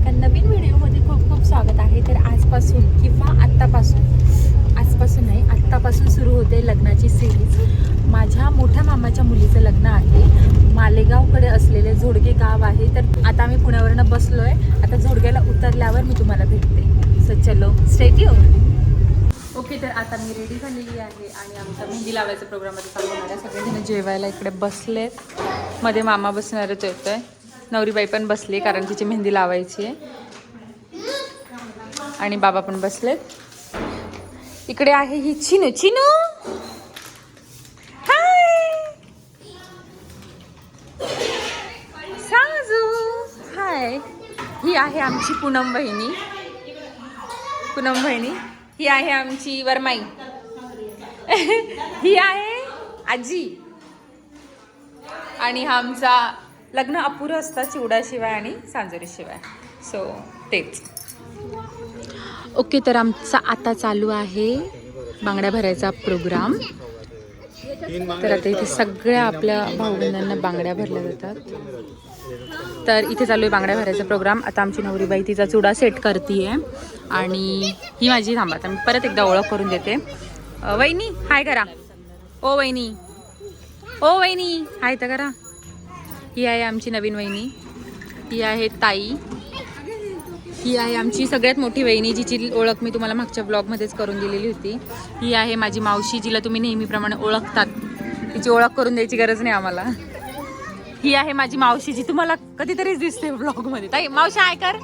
एका नवीन व्हिडिओमध्ये खूप खूप स्वागत आहे। तर आजपासून किंवा आजपासून नाही, आत्तापासून सुरू होते लग्नाची सिरीज। माझ्या मोठ्या मामाच्या मुलीचं लग्न आहे। मालेगावकडे असलेले झोडगे गाव आहे। तर आता आम्ही पुण्यावरून बसलोय। आता झोडग्याला उतरल्यावर मी तुम्हाला भेटते। सो चलो स्टे ट्यून। ओके, तर आता मी रेडी झालेली आहे आणि आमचा मेहंदी लावायचा प्रोग्राममध्ये चालू होणार आहे। सगळेजण जेवायला इकडे बसलेत। मध्ये मामा बसणारच येतोय, नवरीबाई पण बसली कारण तिची मेहंदी लावायची आहे आणि बाबा पण बसलेत। इकडे आहे ही चिनू। चिनू हाय, साजू हाय। ही आहे आमची पूनम बहिणी। ही आहे आमची वरमाई। ही आहे आजी। आणि हा आमचा लग्न अपुरं असतं चिवडाशिवाय आणि सांजोरीशिवाय। सो तेच। ओके, तर आमचा आता चालू आहे बांगड्या भरायचा प्रोग्राम। तर आता इथे सगळ्या आपल्या भाऊ बहिणींना बांगड्या भरल्या जातात। तर इथे चालू आहे बांगड्या भरायचा प्रोग्राम। आता आमची नवरीबाई तिचा चुडा सेट करतीये आणि ही माझी थांबा, आता मी परत एकदा ओळख करून देते। वहिनी हाय करा। ओ वहिनी हाय तर करा। ही आहे आमची नवीन वहिनी। ही आहे ताई। ही आहे आमची सगळ्यात मोठी वहिनी, जिची ओळख मी तुम्हाला मागच्या ब्लॉगमध्येच करून दिलेली होती। ही आहे माझी मावशी, जिला तुम्ही नेहमीप्रमाणे ओळखतात। तिची ओळख करून द्यायची गरज नाही आम्हाला। ही आहे माझी मावशी, जी तुम्हाला कधीतरीच दिसते ब्लॉगमध्ये। ताई मावशी हाय कर।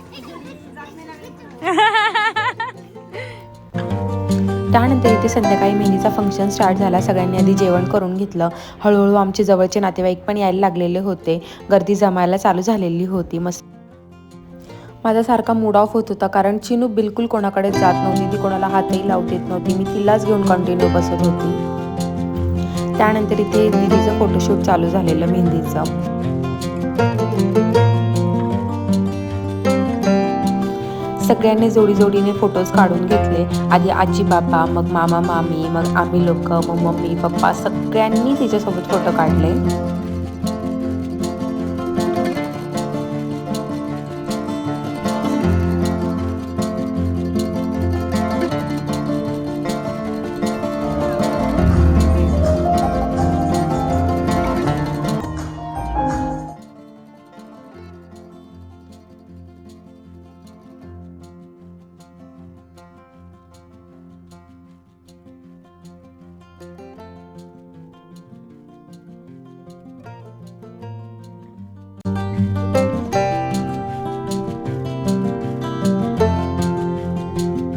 त्यानंतर इथे संध्याकाळी मेहंदीचा फंक्शन स्टार्ट झाला। सगळ्यांनी आधी जेवण करून घेतलं। हळूहळू आमचे जवळचे नातेवाईक पण यायला लागलेले होते। गर्दी जमायला चालू झालेली होती। माझा सारखा मूड ऑफ होत होता कारण चिनू बिलकुल कोणाकडे जात नव्हती। ती कोणाला हातही लावू देत नव्हती। मी तिलाच घेऊन कंटिन्यू बसत होती। त्यानंतर इथे दीदीचं फोटोशूट चालू झालेलं मेहंदीचं। सगळ्यांनी जोडीने फोटोज काढून घेतले। आधी आजी बाबा, मग मामा मामी, मग आम्ही लोक, मग मम्मी पप्पा, सगळ्यांनी तिच्यासोबत फोटो काढले।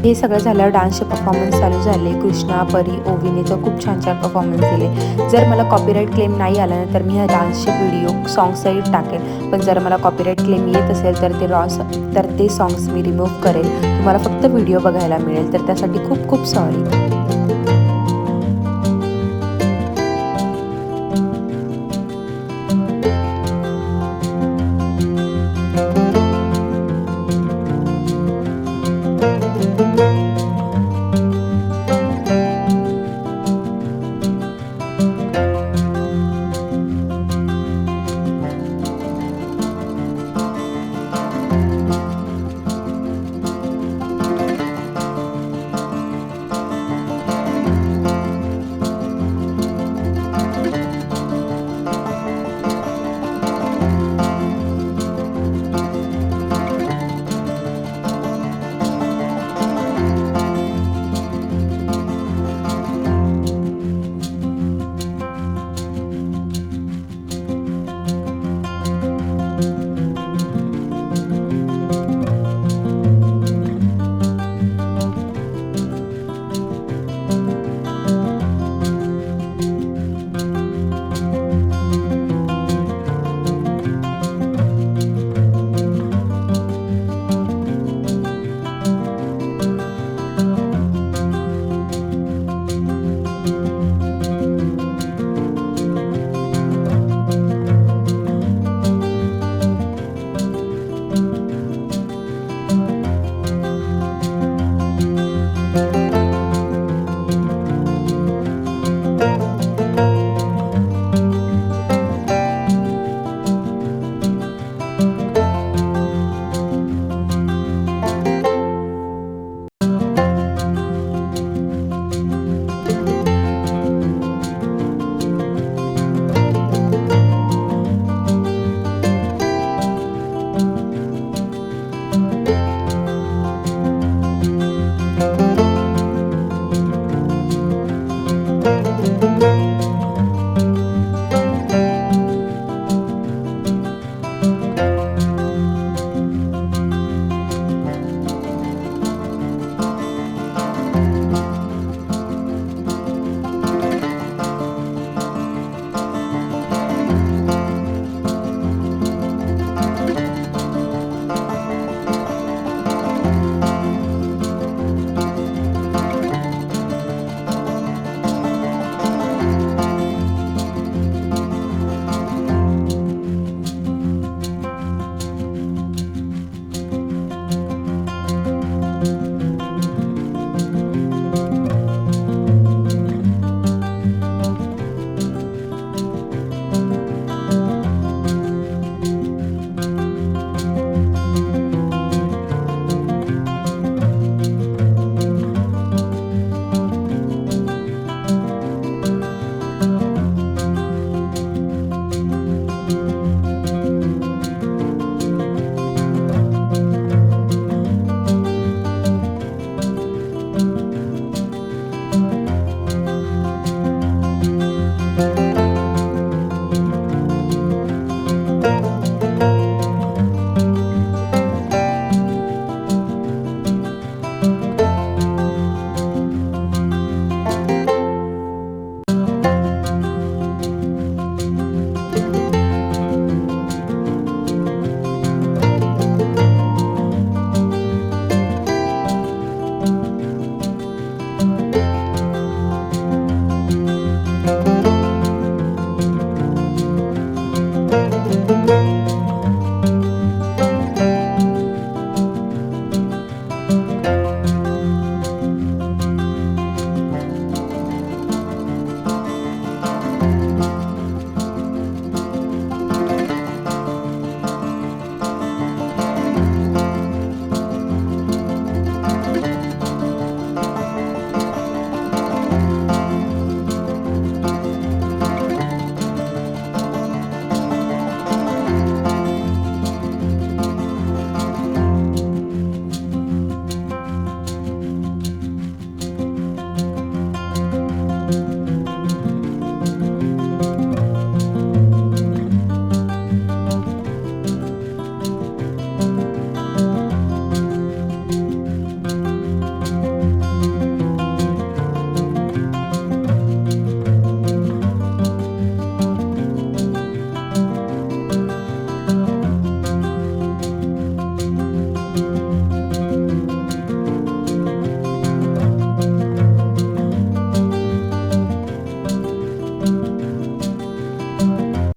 हे सगळं झाल्यावर डान्सचे परफॉर्मन्स चालू झाले। कृष्णा, परी, ओवीने तर खूप छान परफॉर्मन्स दिले। जर मला कॉपीराईट क्लेम नाही आला ना तर मी ह्या डान्सचे व्हिडिओ सॉंग्सही टाकेल, पण जर मला कॉपीराईट क्लेम येत असेल तर ते सॉंग्स मी रिमूव्ह करेल। तुम्हाला फक्त व्हिडिओ बघायला मिळेल, तर त्यासाठी खूप खूप सॉरी।